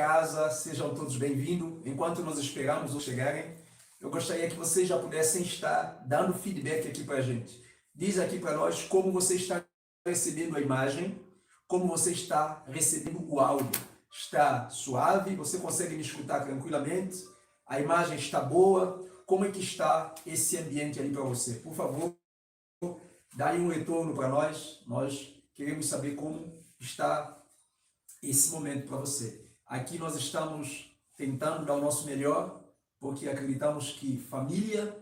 casa, sejam todos bem-vindos. Enquanto nós esperamos os chegarem, eu gostaria que vocês já pudessem estar dando feedback aqui para a gente. Diz aqui para nós como você está recebendo a imagem, como você está recebendo o áudio. Está suave? Você consegue me escutar tranquilamente? A imagem está boa? Como é que está esse ambiente ali para você? Por favor, dá aí um retorno para nós. Nós queremos saber como está esse momento para você. Aqui nós estamos tentando dar o nosso melhor, porque acreditamos que família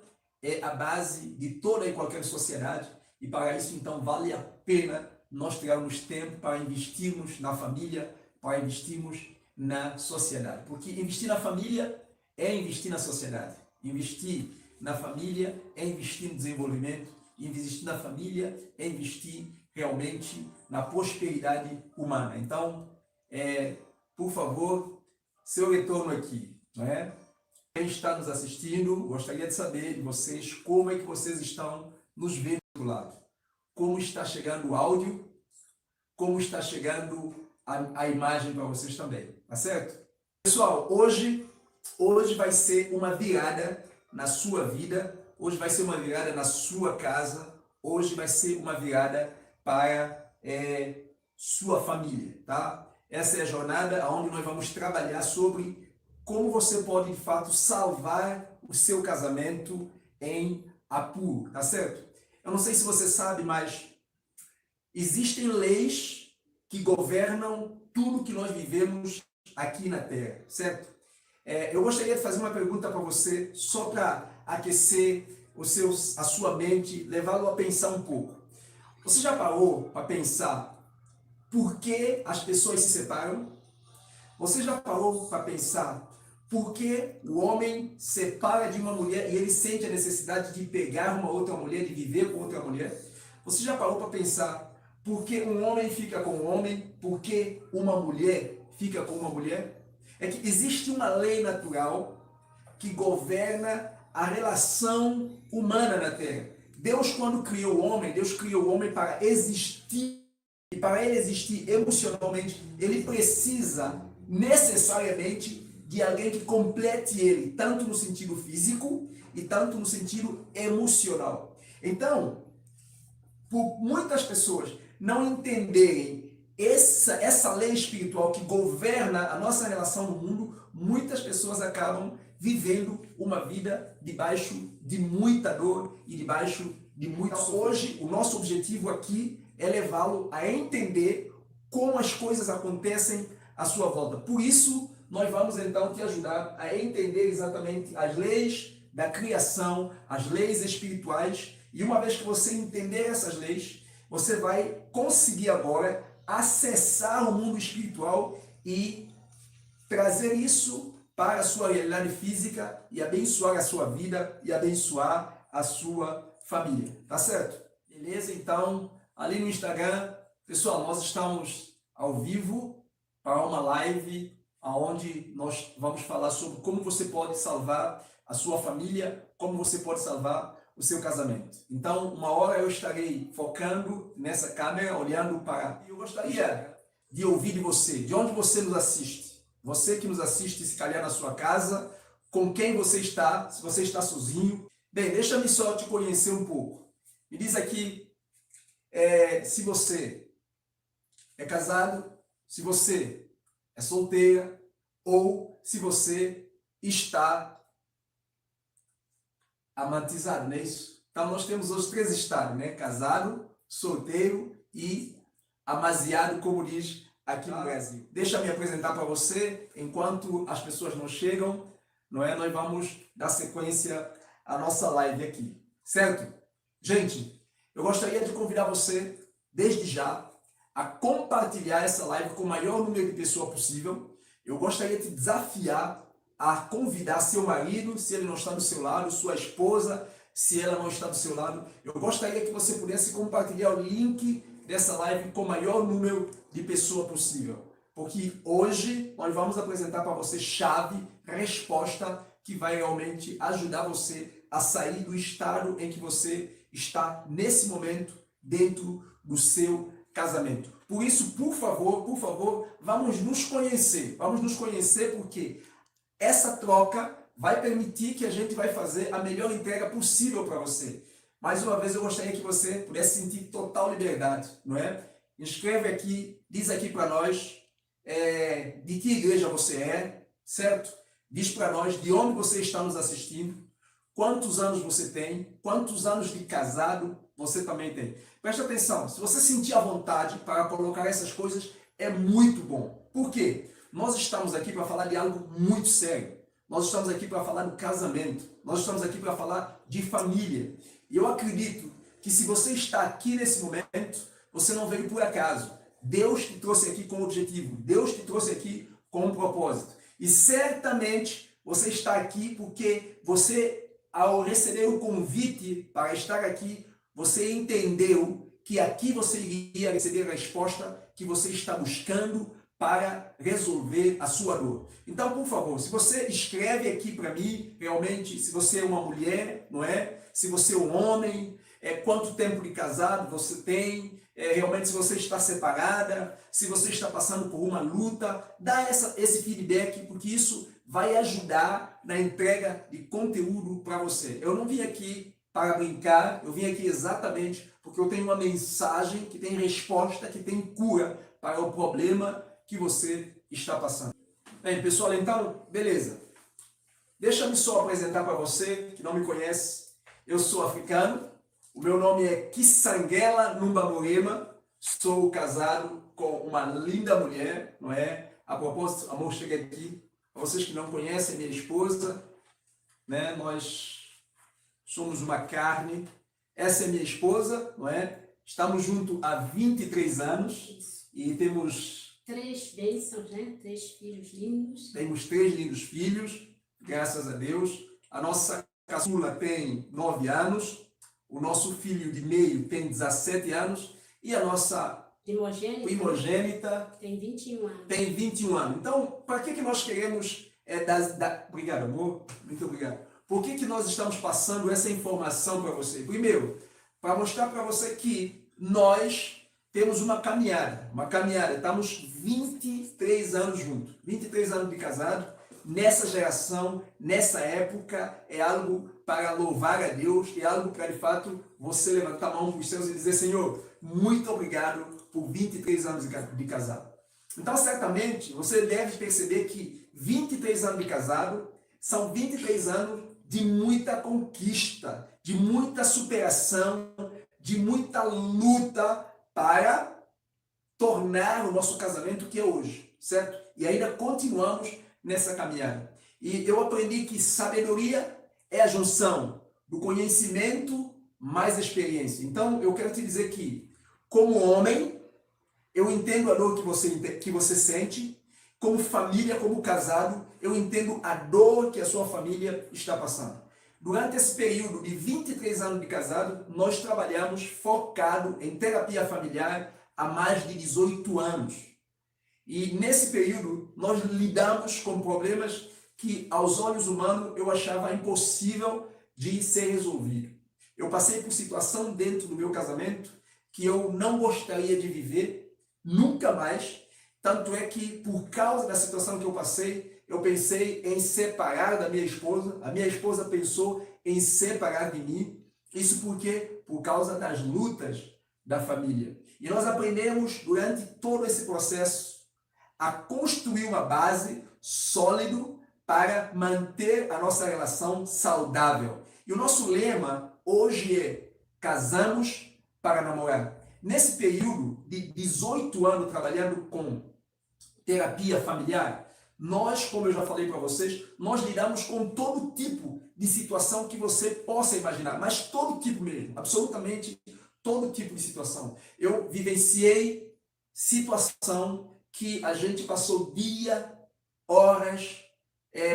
é a base de toda e qualquer sociedade, e para isso então vale a pena nós tirarmos tempo para investirmos na família, para investirmos na sociedade. Porque investir na família é investir na sociedade. Investir na família é investir no desenvolvimento. Investir na família é investir realmente na prosperidade humana. Então, por favor, seu retorno aqui, não é? Quem está nos assistindo, gostaria de saber de vocês como é que vocês estão nos vendo do lado. Como está chegando o áudio, como está chegando a imagem para vocês também, tá certo? Pessoal, hoje vai ser uma virada na sua vida, hoje vai ser uma virada na sua casa, hoje vai ser uma virada para sua família, tá? Essa é a jornada onde nós vamos trabalhar sobre como você pode, de fato, salvar o seu casamento em apuro, tá certo? Eu não sei se você sabe, mas existem leis que governam tudo que nós vivemos aqui na Terra, certo? Eu gostaria de fazer uma pergunta para você, só para aquecer a sua mente, levá-lo a pensar um pouco. Você já parou para pensar por que as pessoas se separam? Você já parou para pensar por que o homem separa de uma mulher e ele sente a necessidade de pegar uma outra mulher, de viver com outra mulher? Você já parou para pensar por que um homem fica com um homem, por que uma mulher fica com uma mulher? É que existe uma lei natural que governa a relação humana na Terra. Deus, quando criou o homem, Deus criou o homem para existir. E para ele existir emocionalmente, ele precisa necessariamente de alguém que complete ele, tanto no sentido físico e tanto no sentido emocional. Então, por muitas pessoas não entenderem essa lei espiritual que governa a nossa relação no mundo, muitas pessoas acabam vivendo uma vida debaixo de muita dor e debaixo de muita sofrimento. Hoje, o nosso objetivo aqui é levá-lo a entender como as coisas acontecem à sua volta. Por isso, nós vamos então te ajudar a entender exatamente as leis da criação, as leis espirituais, e uma vez que você entender essas leis, você vai conseguir agora acessar o mundo espiritual e trazer isso para a sua realidade física e abençoar a sua vida e abençoar a sua família. Tá certo? Beleza? Então, ali no Instagram, pessoal, nós estamos ao vivo para uma live onde nós vamos falar sobre como você pode salvar a sua família, como você pode salvar o seu casamento. Então, uma hora eu estarei focando nessa câmera, olhando para... Eu gostaria de ouvir de você, de onde você nos assiste. Você que nos assiste, se calhar na sua casa, com quem você está, se você está sozinho. Bem, deixa-me só te conhecer um pouco. Me diz aqui se você é casado, se você é solteira ou se você está amantizado, não é isso? Então nós temos os três estados, né? Casado, solteiro e amaziado, como diz aqui no Brasil. Deixa eu me apresentar para você, enquanto as pessoas não chegam, não é? Nós vamos dar sequência à nossa live aqui, certo? Gente, eu gostaria de convidar você, desde já, a compartilhar essa live com o maior número de pessoas possível. Eu gostaria de te desafiar a convidar seu marido, se ele não está do seu lado, sua esposa, se ela não está do seu lado. Eu gostaria que você pudesse compartilhar o link dessa live com o maior número de pessoas possível. Porque hoje nós vamos apresentar para você chave, resposta, que vai realmente ajudar você a sair do estado em que você está nesse momento dentro do seu casamento. Por isso, por favor, vamos nos conhecer. Vamos nos conhecer porque essa troca vai permitir que a gente vai fazer a melhor entrega possível para você. Mais uma vez, eu gostaria que você pudesse sentir total liberdade, não é? Escreve aqui, diz aqui para nós de que igreja você é, certo? Diz para nós de onde você está nos assistindo, quantos anos você tem, quantos anos de casado você também tem. Preste atenção, se você sentir a vontade para colocar essas coisas, é muito bom. Por quê? Nós estamos aqui para falar de algo muito sério. Nós estamos aqui para falar do casamento. Nós estamos aqui para falar de família. E eu acredito que se você está aqui nesse momento, você não veio por acaso. Deus te trouxe aqui com um objetivo. Deus te trouxe aqui com um propósito. E certamente você está aqui porque você, ao receber o convite para estar aqui, você entendeu que aqui você iria receber a resposta que você está buscando para resolver a sua dor. Então, por favor, se você escreve aqui para mim, realmente, se você é uma mulher, não é? Se você é um homem, quanto tempo de casado você tem, realmente se você está separada, se você está passando por uma luta, dá esse feedback, porque isso vai ajudar na entrega de conteúdo para você. Eu não vim aqui para brincar, eu vim aqui exatamente porque eu tenho uma mensagem que tem resposta, que tem cura para o problema que você está passando. Bem, pessoal, então, beleza. Deixa-me só apresentar para você que não me conhece. Eu sou africano, o meu nome é Kisangela Numbamurema, sou casado com uma linda mulher, não é? A propósito, amor, chega aqui. Para vocês que não conhecem, minha esposa, né? Nós somos uma carne. Essa é minha esposa, não é? Estamos juntos há 23 anos e temos 3 bênçãos, né? 3 filhos lindos. Temos 3 lindos filhos, graças a Deus. A nossa caçula tem 9 anos, o nosso filho de meio tem 17 anos e a nossa primogênita tem 21 anos. Tem 21 anos. Então, para que nós queremos... Obrigado, amor. Muito obrigado. Por que nós estamos passando essa informação para você? Primeiro, para mostrar para você que nós temos uma caminhada, estamos 23 anos juntos, 23 anos de casado, nessa geração, nessa época, é algo para louvar a Deus, é algo para, de fato, você levantar a mão para os céus e dizer, Senhor, muito obrigado por 23 anos de casado. Então, certamente, você deve perceber que 23 anos de casado são 23 anos de muita conquista, de muita superação, de muita luta, para tornar o nosso casamento o que é hoje, certo? E ainda continuamos nessa caminhada. E eu aprendi que sabedoria é a junção do conhecimento mais experiência. Então, eu quero te dizer que, como homem, eu entendo a dor que você sente, como família, como casado, eu entendo a dor que a sua família está passando. Durante esse período de 23 anos de casado, nós trabalhamos focado em terapia familiar há mais de 18 anos. E nesse período, nós lidamos com problemas que, aos olhos humanos, eu achava impossível de ser resolvido. Eu passei por situação dentro do meu casamento que eu não gostaria de viver nunca mais. Tanto é que, por causa da situação que eu passei, eu pensei em separar da minha esposa, a minha esposa pensou em separar de mim, isso porque por causa das lutas da família. E nós aprendemos durante todo esse processo a construir uma base sólida para manter a nossa relação saudável. E o nosso lema hoje é: casamos para namorar. Nesse período de 18 anos trabalhando com terapia familiar, nós, como eu já falei para vocês, nós lidamos com todo tipo de situação que você possa imaginar, mas todo tipo mesmo, absolutamente todo tipo de situação. Eu vivenciei situação que a gente passou dia, horas,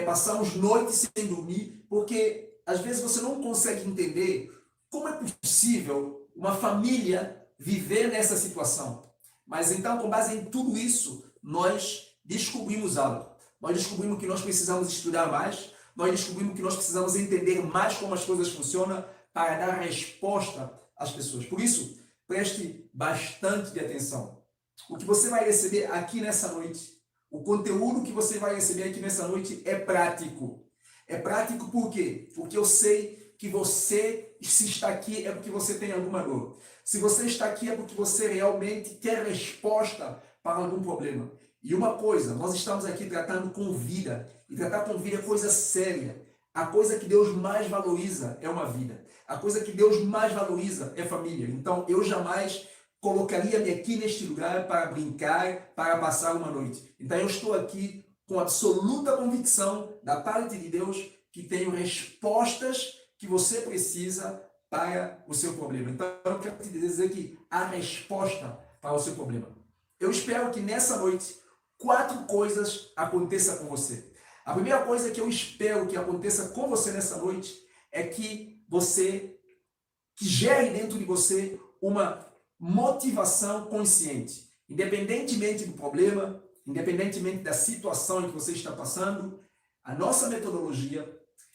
passamos noites sem dormir, porque às vezes você não consegue entender como é possível uma família viver nessa situação. Mas então, com base em tudo isso, nós descobrimos algo. Nós descobrimos que nós precisamos estudar mais, nós descobrimos que nós precisamos entender mais como as coisas funcionam para dar resposta às pessoas. Por isso, preste bastante atenção. O que você vai receber aqui nessa noite, o conteúdo que você vai receber aqui nessa noite é prático. É prático por quê? Porque eu sei que você, se está aqui, é porque você tem alguma dor. Se você está aqui, é porque você realmente quer resposta para algum problema. E uma coisa, nós estamos aqui tratando com vida. E tratar com vida é coisa séria. A coisa que Deus mais valoriza é uma vida. A coisa que Deus mais valoriza é família. Então, eu jamais colocaria-me aqui neste lugar para brincar, para passar uma noite. Então, eu estou aqui com absoluta convicção da parte de Deus que tenho respostas que você precisa para o seu problema. Então, eu quero te dizer que há resposta para o seu problema. Eu espero que nessa noite 4 coisas aconteçam com você. A primeira coisa que eu espero que aconteça com você nessa noite é que gere dentro de você uma motivação consciente. Independentemente do problema, independentemente da situação em que você está passando, a nossa metodologia,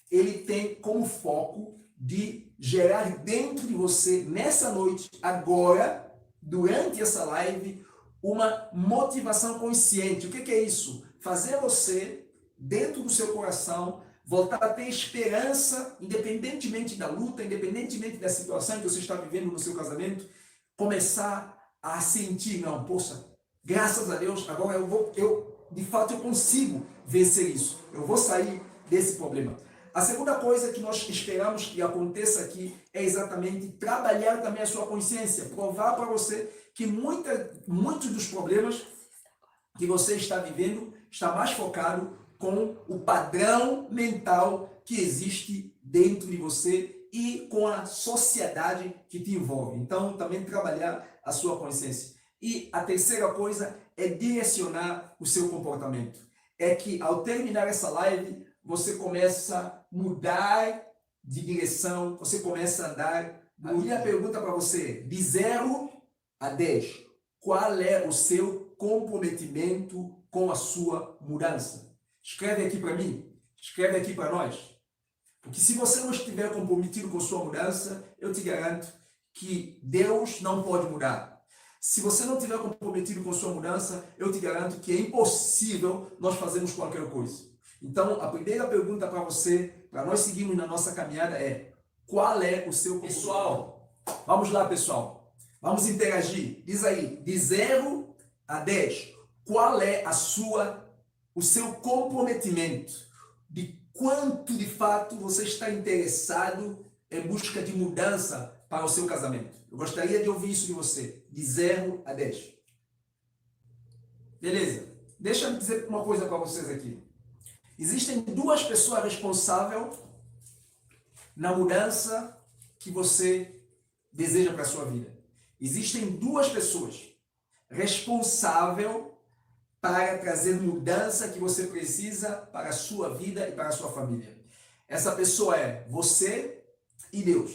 ele tem como foco de gerar dentro de você, nessa noite, agora, durante essa live, uma motivação consciente. O que é isso? Fazer você, dentro do seu coração, voltar a ter esperança, independentemente da luta, independentemente da situação que você está vivendo no seu casamento, começar a sentir, não, poxa, graças a Deus, agora de fato eu consigo vencer isso. Eu vou sair desse problema. A segunda coisa que nós esperamos que aconteça aqui é exatamente trabalhar também a sua consciência, provar para você que muitos dos problemas que você está vivendo está mais focado com o padrão mental que existe dentro de você e com a sociedade que te envolve. Então, também trabalhar a sua consciência. E a terceira coisa é direcionar o seu comportamento. É que ao terminar essa live, você começa a mudar de direção, você começa a andar. A minha pergunta para você, de 0 a 10, qual é o seu comprometimento com a sua mudança? Escreve aqui para mim, escreve aqui para nós. Porque se você não estiver comprometido com sua mudança, eu te garanto que Deus não pode mudar. Se você não estiver comprometido com sua mudança, eu te garanto que é impossível nós fazermos qualquer coisa. Então, a primeira pergunta para você, para nós seguirmos na nossa caminhada é: qual é o seu comprometimento? Pessoal, vamos lá, pessoal. Vamos interagir. Diz aí, de 0 a 10, qual é o seu comprometimento? De quanto de fato você está interessado em busca de mudança para o seu casamento? Eu gostaria de ouvir isso de você, de 0 a 10. Beleza? Deixa eu dizer uma coisa para vocês aqui. Existem 2 pessoas responsáveis na mudança que você deseja para a sua vida. Existem 2 pessoas responsáveis para trazer mudança que você precisa para a sua vida e para a sua família. Essa pessoa é você e Deus.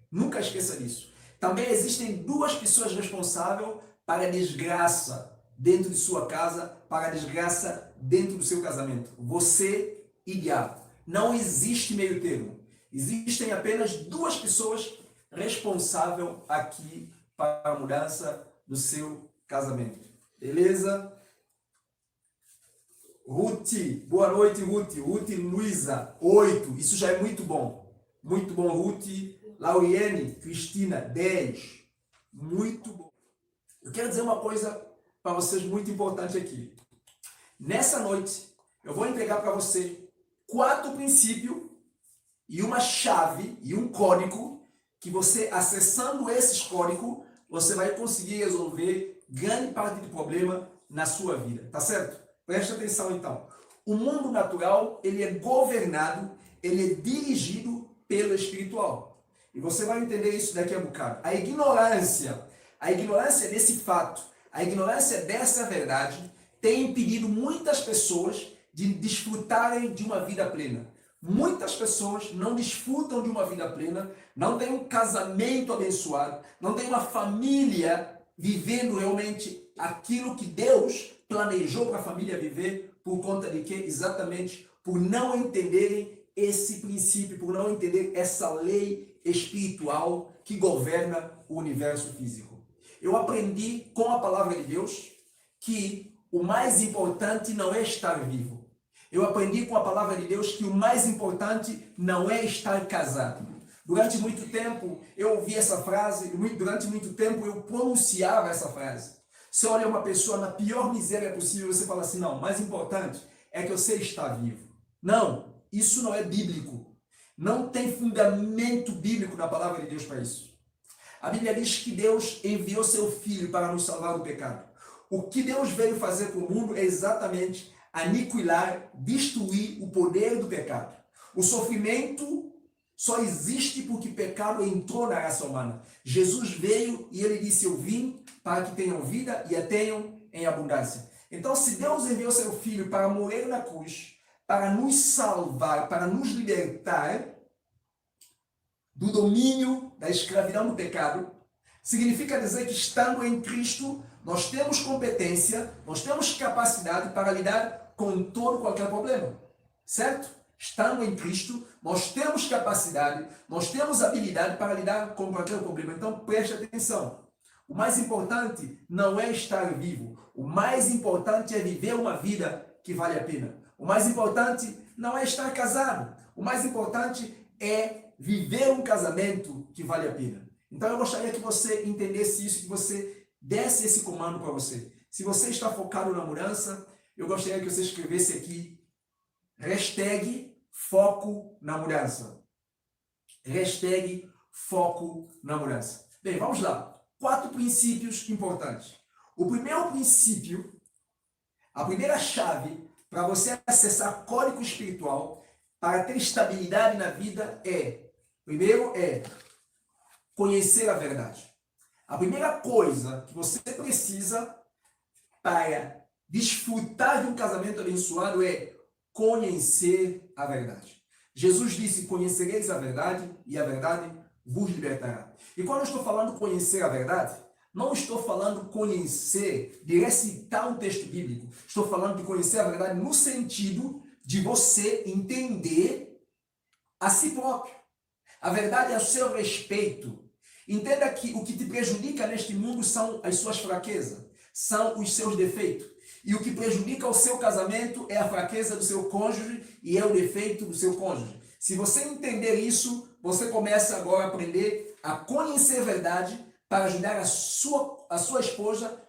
Nunca esqueça disso. Também existem 2 pessoas responsáveis para a desgraça dentro de sua casa, para a desgraça dentro do seu casamento. Você e diabo. Não existe meio termo. Existem apenas 2 pessoas responsáveis aqui para a mudança do seu casamento. Beleza? Ruth, boa noite, Ruth. Ruth Luísa, 8. Isso já é muito bom. Muito bom, Ruth. Lauriane, Cristina, 10. Muito bom. Eu quero dizer uma coisa para vocês muito importante aqui. Nessa noite, eu vou entregar para você 4 princípios e uma chave e um código que você, acessando esses códigos, você vai conseguir resolver grande parte do problema na sua vida. Tá certo? Preste atenção então. O mundo natural, ele é governado, ele é dirigido pelo espiritual. E você vai entender isso daqui a bocado. A ignorância desse fato, a ignorância dessa verdade tem impedido muitas pessoas de desfrutarem de uma vida plena. Muitas pessoas não desfrutam de uma vida plena, não têm um casamento abençoado, não têm uma família vivendo realmente aquilo que Deus planejou para a família viver, por conta de quê? Exatamente por não entenderem esse princípio, por não entender essa lei espiritual que governa o universo físico. Eu aprendi com a palavra de Deus que o mais importante não é estar vivo. Eu aprendi com a palavra de Deus que o mais importante não é estar casado. Durante muito tempo eu ouvi essa frase, durante muito tempo eu pronunciava essa frase. Você olha uma pessoa na pior miséria possível, você fala assim, não, o mais importante é que você está vivo. Não, isso não é bíblico. Não tem fundamento bíblico na palavra de Deus para isso. A Bíblia diz que Deus enviou seu Filho para nos salvar do pecado. O que Deus veio fazer com o mundo é exatamente aniquilar, destruir o poder do pecado. O sofrimento só existe porque o pecado entrou na raça humana. Jesus veio e ele disse, eu vim para que tenham vida e a tenham em abundância. Então, se Deus enviou seu Filho para morrer na cruz, para nos salvar, para nos libertar do domínio da escravidão do pecado, significa dizer que estando em Cristo, nós temos competência, nós temos capacidade para lidar com todo qualquer problema. Certo? Estando em Cristo, nós temos capacidade, nós temos habilidade para lidar com qualquer problema. Então, preste atenção. O mais importante não é estar vivo. O mais importante é viver uma vida que vale a pena. O mais importante não é estar casado. O mais importante é viver um casamento que vale a pena. Então eu gostaria que você entendesse isso, que você desse esse comando para você. Se você está focado na mudança, eu gostaria que você escrevesse aqui #foco na mudança. #foco na mudança. Bem, vamos lá. 4 princípios importantes. O primeiro princípio, a primeira chave para você acessar código espiritual, para ter estabilidade na vida primeiro é conhecer a verdade. A primeira coisa que você precisa para desfrutar de um casamento abençoado é conhecer a verdade. Jesus disse, conhecereis a verdade e a verdade vos libertará. E quando eu estou falando conhecer a verdade, não estou falando conhecer, de recitar um texto bíblico. Estou falando de conhecer a verdade no sentido de você entender a si próprio. A verdade é a seu respeito. Entenda que o que te prejudica neste mundo são as suas fraquezas, são os seus defeitos. E o que prejudica o seu casamento é a fraqueza do seu cônjuge e é o defeito do seu cônjuge. Se você entender isso, você começa agora a aprender a conhecer a verdade para ajudar a sua esposa a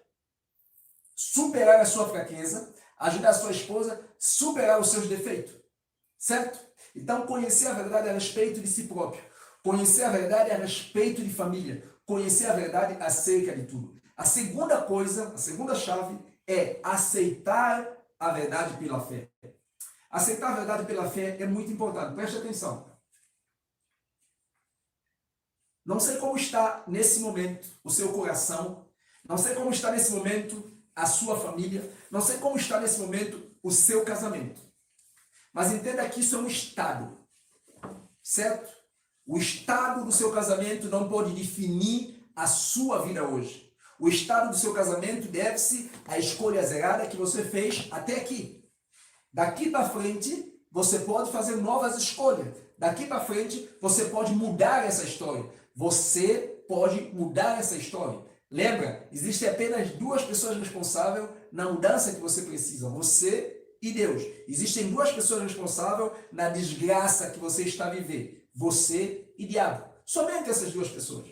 superar a sua fraqueza, ajudar a sua esposa a superar os seus defeitos. Certo? Então, conhecer a verdade a respeito de si próprio. Conhecer a verdade a respeito de família. Conhecer a verdade acerca de tudo. A segunda coisa, a segunda chave é aceitar a verdade pela fé. Aceitar a verdade pela fé é muito importante. Preste atenção. Não sei como está nesse momento o seu coração. Não sei como está nesse momento a sua família. Não sei como está nesse momento o seu casamento. Mas entenda que isso é um estado. Certo? O estado do seu casamento não pode definir a sua vida hoje. O estado do seu casamento deve-se à escolha errada que você fez até aqui. Daqui para frente, você pode fazer novas escolhas. Daqui para frente, você pode mudar essa história. Você pode mudar essa história. Lembra, existem apenas 2 pessoas responsáveis na mudança que você precisa. Você e Deus. Existem 2 pessoas responsáveis na desgraça que você está vivendo. Você e diabo. Somente essas 2 pessoas.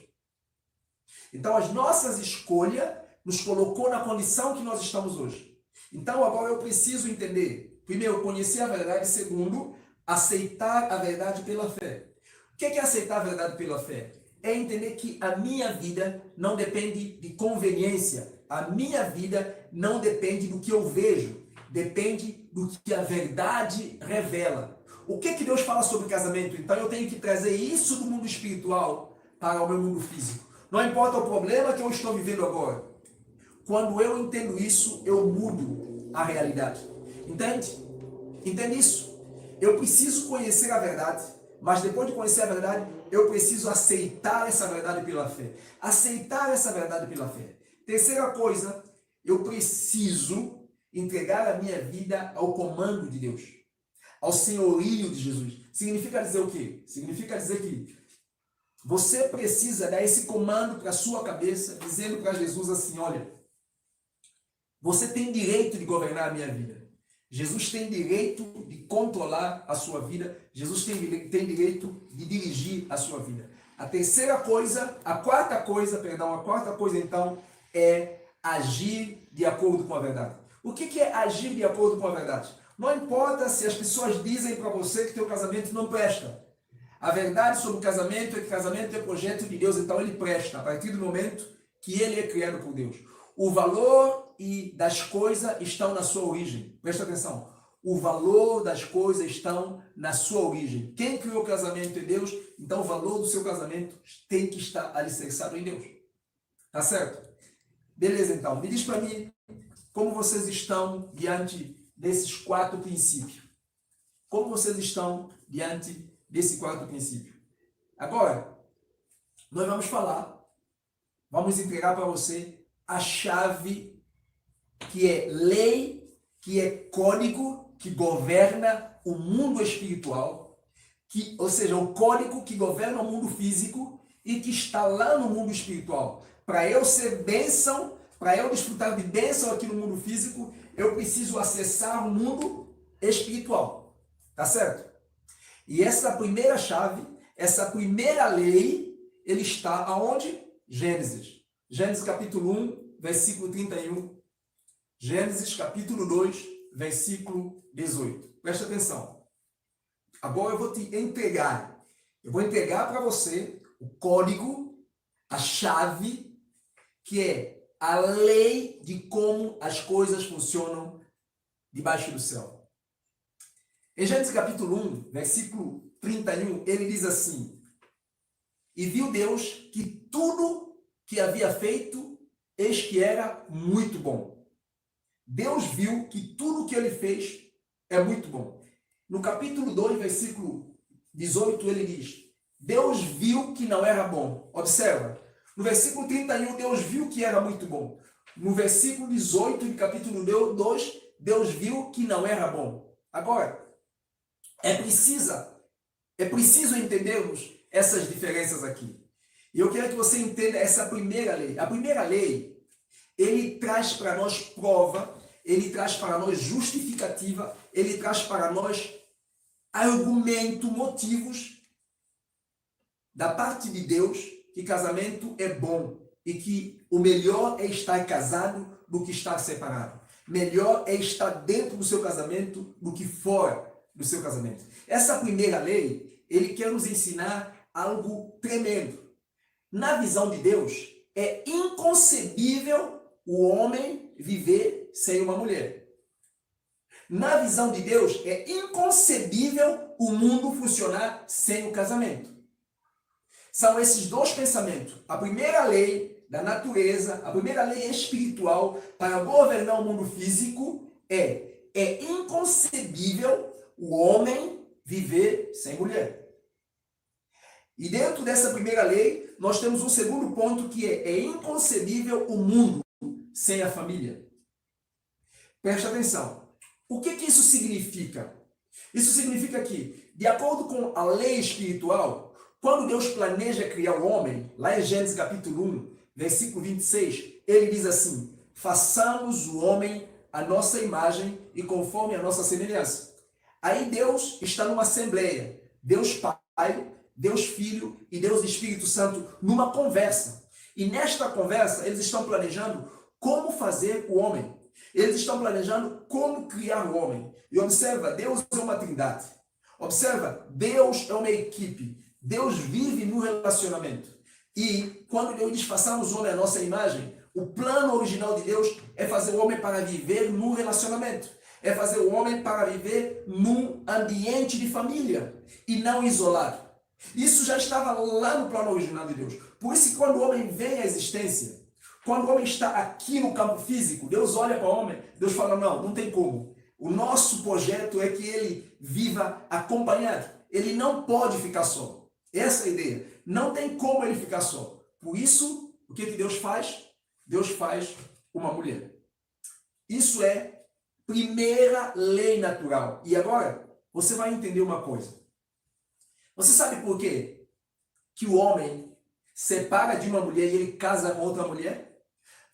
Então, as nossas escolhas nos colocou na condição que nós estamos hoje. Então, agora eu preciso entender. Primeiro, conhecer a verdade. Segundo, aceitar a verdade pela fé. O que é aceitar a verdade pela fé? É entender que a minha vida não depende de conveniência. A minha vida não depende do que eu vejo. Depende do que a verdade revela. O que Deus fala sobre casamento? Então eu tenho que trazer isso do mundo espiritual para o meu mundo físico. Não importa o problema que eu estou vivendo agora. Quando eu entendo isso, eu mudo a realidade. Entende? Entende isso? Eu preciso conhecer a verdade, mas depois de conhecer a verdade, eu preciso aceitar essa verdade pela fé. Aceitar essa verdade pela fé. Terceira coisa, eu preciso entregar a minha vida ao comando de Deus, ao senhorio de Jesus. Significa dizer o quê? Significa dizer que você precisa dar esse comando para a sua cabeça, dizendo para Jesus assim, olha, Você tem direito de governar a minha vida. Jesus tem direito de controlar a sua vida. Jesus tem direito de dirigir a sua vida. A quarta coisa então é agir de acordo com a verdade. O que é agir de acordo com a verdade? Não importa se as pessoas dizem para você que teu casamento não presta. A verdade sobre o casamento é que casamento é projeto de Deus, então ele presta a partir do momento que ele é criado por Deus. O valor das coisas estão na sua origem. Presta atenção. O valor das coisas estão na sua origem. Quem criou o casamento é Deus, então o valor do seu casamento tem que estar alicerçado em Deus. Tá certo? Beleza, então. Me diz para mim como vocês estão diante desses 4 princípios. Como vocês estão diante desse 4 princípio? Agora, nós vamos entregar para você a chave que é lei, que é código que governa o mundo espiritual, ou seja, o código que governa o mundo físico e que está lá no mundo espiritual. Para eu ser bênção, para eu desfrutar de bênção aqui no mundo físico, eu preciso acessar o mundo espiritual. Tá certo? E essa primeira chave, essa primeira lei, ele está aonde? Gênesis. Gênesis capítulo 1, versículo 31. Gênesis capítulo 2, versículo 18. Presta atenção. Agora eu vou entregar para você o código, a chave, que é a lei de como as coisas funcionam debaixo do céu. Em Gênesis capítulo 1, versículo 31, ele diz assim: E viu Deus que tudo que havia feito, eis que era muito bom. Deus viu que tudo que ele fez é muito bom. No capítulo 2, versículo 18, ele diz: Deus viu que não era bom. Observa. No versículo 31, Deus viu que era muito bom. No versículo 18, do capítulo 2, Deus viu que não era bom. Agora, é preciso entendermos essas diferenças aqui. E eu quero que você entenda essa primeira lei. A primeira lei, ele traz para nós prova, ele traz para nós justificativa, ele traz para nós argumento, motivos da parte de Deus que casamento é bom e que o melhor é estar casado do que estar separado. Melhor é estar dentro do seu casamento do que fora do seu casamento. Essa primeira lei, ele quer nos ensinar algo tremendo. Na visão de Deus, é inconcebível o homem viver sem uma mulher. Na visão de Deus, é inconcebível o mundo funcionar sem o casamento. São esses dois pensamentos. A primeira lei da natureza, a primeira lei espiritual para governar o mundo físico é inconcebível o homem viver sem mulher. E dentro dessa primeira lei, nós temos um segundo ponto que é inconcebível o mundo sem a família. Preste atenção. O que isso significa? Isso significa que, de acordo com a lei espiritual, quando Deus planeja criar o homem, lá em Gênesis capítulo 1, versículo 26, ele diz assim: façamos o homem à nossa imagem e conforme a nossa semelhança. Aí Deus está numa assembleia, Deus Pai, Deus Filho e Deus Espírito Santo, numa conversa. E nesta conversa, eles estão planejando como fazer o homem. Eles estão planejando como criar o homem. E observa, Deus é uma trindade. Observa, Deus é uma equipe. Deus vive no relacionamento. E quando Deus diz façamos o homem à nossa imagem, o plano original de Deus é fazer o homem para viver no relacionamento. É fazer o homem para viver num ambiente de família e não isolado. Isso já estava lá no plano original de Deus. Por isso que quando o homem vem à existência, quando o homem está aqui no campo físico, Deus olha para o homem, Deus fala, não tem como. O nosso projeto é que ele viva acompanhado. Ele não pode ficar só. Essa é a ideia. Não tem como ele ficar só. Por isso, o que Deus faz? Deus faz uma mulher. Isso é primeira lei natural. E agora, você vai entender uma coisa. Você sabe por quê que o homem separa de uma mulher e ele casa com outra mulher?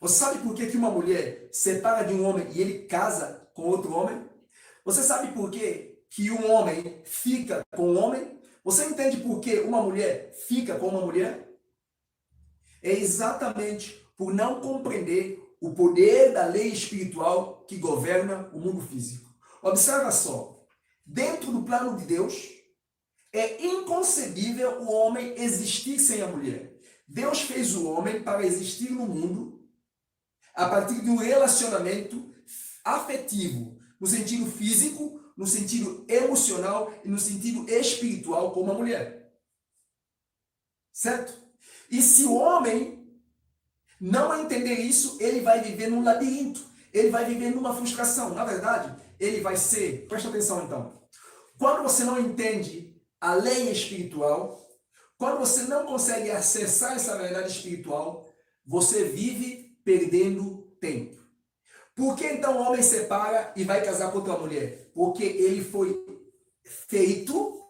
Você sabe por que que uma mulher separa de um homem e ele casa com outro homem? Você sabe por que um homem fica com um homem? Você entende por que uma mulher fica com uma mulher? É exatamente por não compreender o poder da lei espiritual que governa o mundo físico. Observa só, dentro do plano de Deus, é inconcebível o homem existir sem a mulher. Deus fez o homem para existir no mundo a partir de um relacionamento afetivo, no sentido físico, no sentido emocional e no sentido espiritual com uma mulher. Certo? E se o homem não entender isso, ele vai viver num labirinto, ele vai viver numa frustração. Na verdade, ele vai ser, presta atenção então, quando você não entende a lei espiritual, quando você não consegue acessar essa verdade espiritual, você vive perdendo tempo. Por que então o homem separa e vai casar com outra mulher? Porque ele foi feito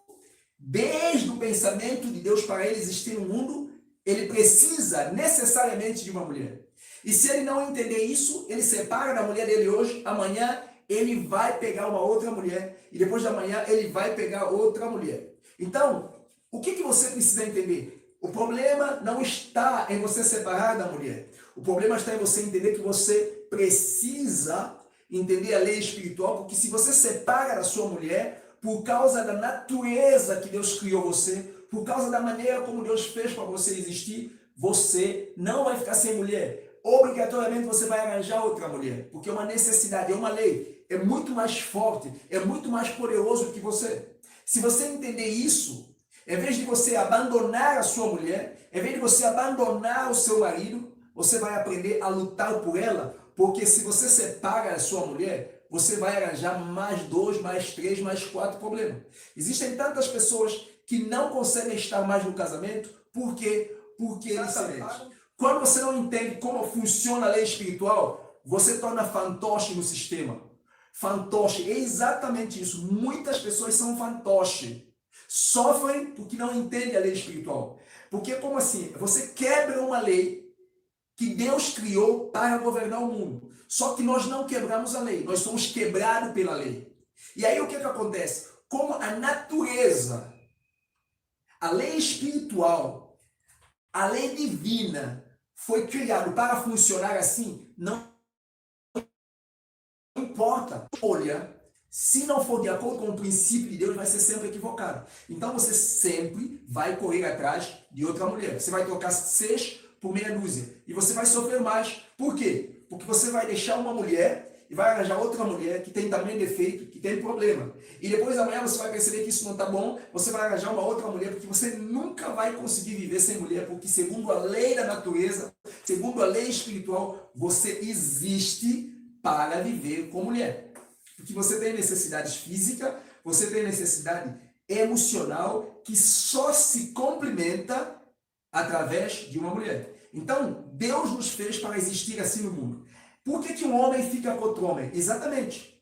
desde o pensamento de Deus para ele existir no mundo, ele precisa necessariamente de uma mulher. E se ele não entender isso, ele separa da mulher dele hoje, amanhã ele vai pegar uma outra mulher, e depois da manhã ele vai pegar outra mulher. Então, o que você precisa entender? O problema não está em você separar da mulher. O problema está em você entender que você precisa entender a lei espiritual, porque se você separa da sua mulher, por causa da natureza que Deus criou você, por causa da maneira como Deus fez para você existir, você não vai ficar sem mulher. Obrigatoriamente você vai arranjar outra mulher, porque é uma necessidade, é uma lei, é muito mais forte, é muito mais poderoso que você. Se você entender isso, em vez de você abandonar a sua mulher, em vez de você abandonar o seu marido, você vai aprender a lutar por ela, porque se você separa a sua mulher, você vai arranjar mais 2, mais 3, mais 4 problemas. Existem tantas pessoas que não conseguem estar mais no casamento, por quê? Porque eles separam. Quando você não entende como funciona a lei espiritual, você torna fantoche no sistema. Fantoche, é exatamente isso. Muitas pessoas são fantoche. Sofrem porque não entendem a lei espiritual. Porque como assim? Você quebra uma lei que Deus criou para governar o mundo. Só que nós não quebramos a lei, nós somos quebrados pela lei. E aí o que acontece? Como a natureza, a lei espiritual, a lei divina foi criada para funcionar assim, não importa. Olha, se não for de acordo com o princípio de Deus, vai ser sempre equivocado. Então você sempre vai correr atrás de outra mulher. Você vai trocar 6 por meia dúzia. E você vai sofrer mais. Por quê? Porque você vai deixar uma mulher e vai arranjar outra mulher que tem também defeito, que tem problema. E depois amanhã você vai perceber que isso não está bom, você vai arranjar uma outra mulher, porque você nunca vai conseguir viver sem mulher, porque segundo a lei da natureza, segundo a lei espiritual, você existe para viver com mulher. Porque você tem necessidades físicas, você tem necessidade emocional, que só se complementa através de uma mulher. Então, Deus nos fez para existir assim no mundo. Por que um homem fica com outro homem? Exatamente.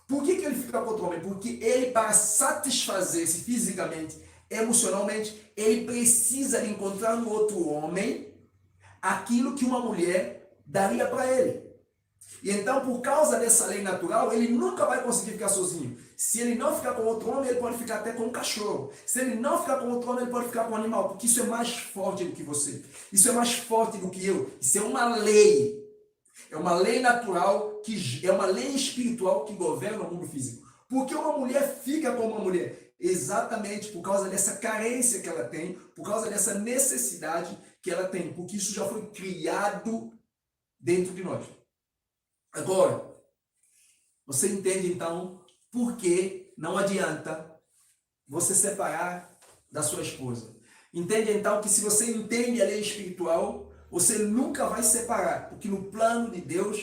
Por que ele fica com outro homem? Porque ele, para satisfazer-se fisicamente, emocionalmente, ele precisa de encontrar no outro homem aquilo que uma mulher daria para ele. E então, por causa dessa lei natural, ele nunca vai conseguir ficar sozinho. Se ele não ficar com outro homem, ele pode ficar até com um cachorro. Se ele não ficar com outro homem, ele pode ficar com um animal, porque isso é mais forte do que você. Isso é mais forte do que eu. Isso é uma lei. É uma lei natural, é uma lei espiritual que governa o mundo físico. Por que uma mulher fica com uma mulher? Exatamente por causa dessa carência que ela tem, por causa dessa necessidade que ela tem, porque isso já foi criado dentro de nós. Agora, você entende então por que não adianta você separar da sua esposa. Entende então que se você entende a lei espiritual, você nunca vai separar, porque no plano de Deus,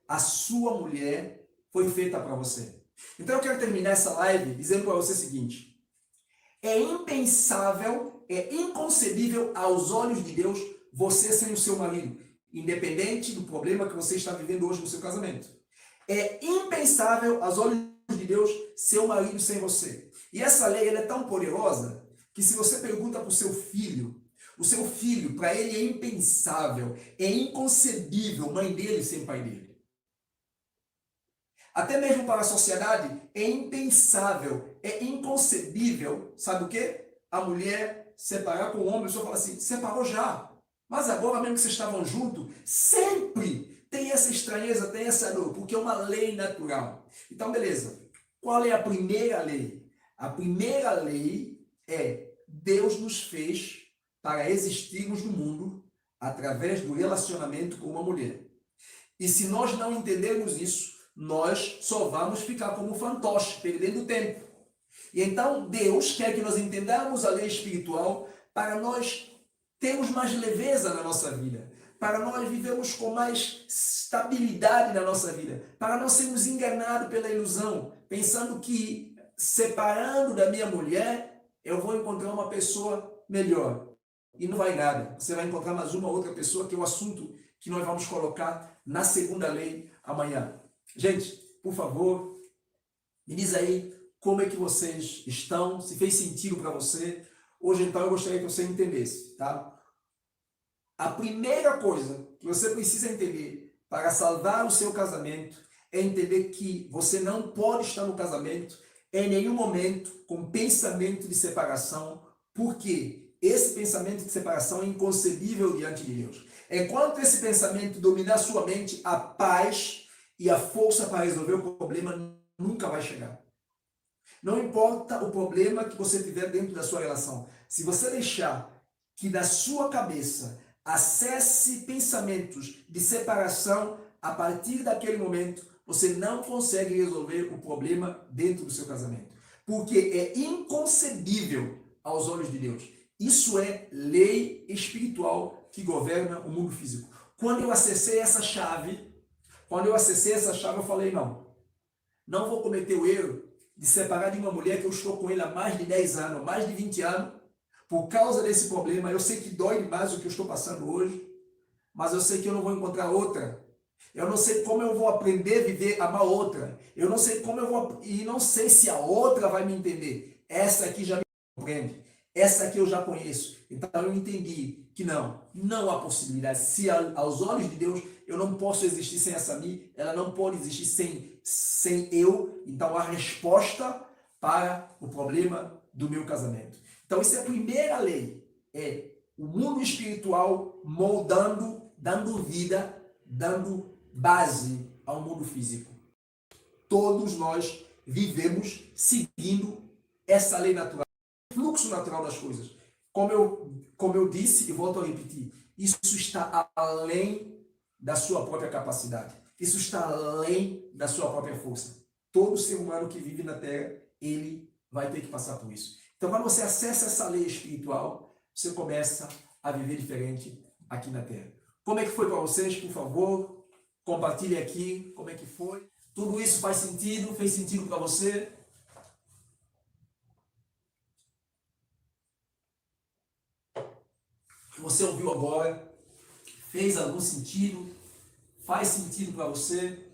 a sua mulher foi feita para você. Então eu quero terminar essa live dizendo para você o seguinte: é impensável, é inconcebível aos olhos de Deus você sem o seu marido, independente do problema que você está vivendo hoje no seu casamento. É impensável aos olhos de Deus seu marido sem você. E essa lei ela é tão poderosa que se você pergunta para o seu filho, O seu filho, para ele é impensável, é inconcebível mãe dele sem pai dele. Até mesmo para a sociedade é impensável, é inconcebível, sabe o quê? A mulher separar com o homem, o senhor fala assim, separou já. Mas agora mesmo que vocês estavam juntos, sempre tem essa estranheza, tem essa dor, porque é uma lei natural. Então, beleza. Qual é a primeira lei? A primeira lei é Deus nos fez para existirmos no mundo através do relacionamento com uma mulher. E se nós não entendermos isso, nós só vamos ficar como fantoche, perdendo tempo. E então Deus quer que nós entendamos a lei espiritual para nós termos mais leveza na nossa vida, para nós vivermos com mais estabilidade na nossa vida, para não sermos enganados pela ilusão, pensando que separando da minha mulher, eu vou encontrar uma pessoa melhor. E não vai nada. Você vai encontrar mais uma outra pessoa, que é o assunto que nós vamos colocar na segunda lei amanhã. Gente, por favor, me diz aí como é que vocês estão, se fez sentido para você. Hoje, então, eu gostaria que você entendesse, tá? A primeira coisa que você precisa entender para salvar o seu casamento é entender que você não pode estar no casamento em nenhum momento com pensamento de separação, porque esse pensamento de separação é inconcebível diante de Deus. Enquanto esse pensamento dominar sua mente, a paz e a força para resolver o problema nunca vai chegar. Não importa o problema que você tiver dentro da sua relação. Se você deixar que na sua cabeça acesse pensamentos de separação, a partir daquele momento, você não consegue resolver o problema dentro do seu casamento. Porque é inconcebível aos olhos de Deus. Isso é lei espiritual que governa o mundo físico. Quando eu acessei essa chave, eu falei, não vou cometer o erro de separar de uma mulher que eu estou com ela há mais de 10 anos, mais de 20 anos, por causa desse problema. Eu sei que dói demais o que eu estou passando hoje, mas eu sei que eu não vou encontrar outra. Eu não sei como eu vou aprender a viver, amar outra. Eu não sei como eu vou, e não sei se a outra vai me entender. Essa aqui já me compreende. Essa aqui eu já conheço. Então eu entendi que não há possibilidade. Se aos olhos de Deus eu não posso existir sem essa mim, ela não pode existir sem eu. Então a resposta para o problema do meu casamento. Então isso é a primeira lei. É o mundo espiritual moldando, dando vida, dando base ao mundo físico. Todos nós vivemos seguindo essa lei natural, o fluxo natural das coisas. Como eu disse e volto a repetir, isso está além da sua própria capacidade. Isso está além da sua própria força. Todo ser humano que vive na Terra, ele vai ter que passar por isso. Então, quando você acessa essa lei espiritual, você começa a viver diferente aqui na Terra. Como é que foi para vocês? Por favor, compartilhe aqui como é que foi. Tudo isso faz sentido? Fez sentido para você? O que você ouviu agora fez algum sentido? Faz sentido para você?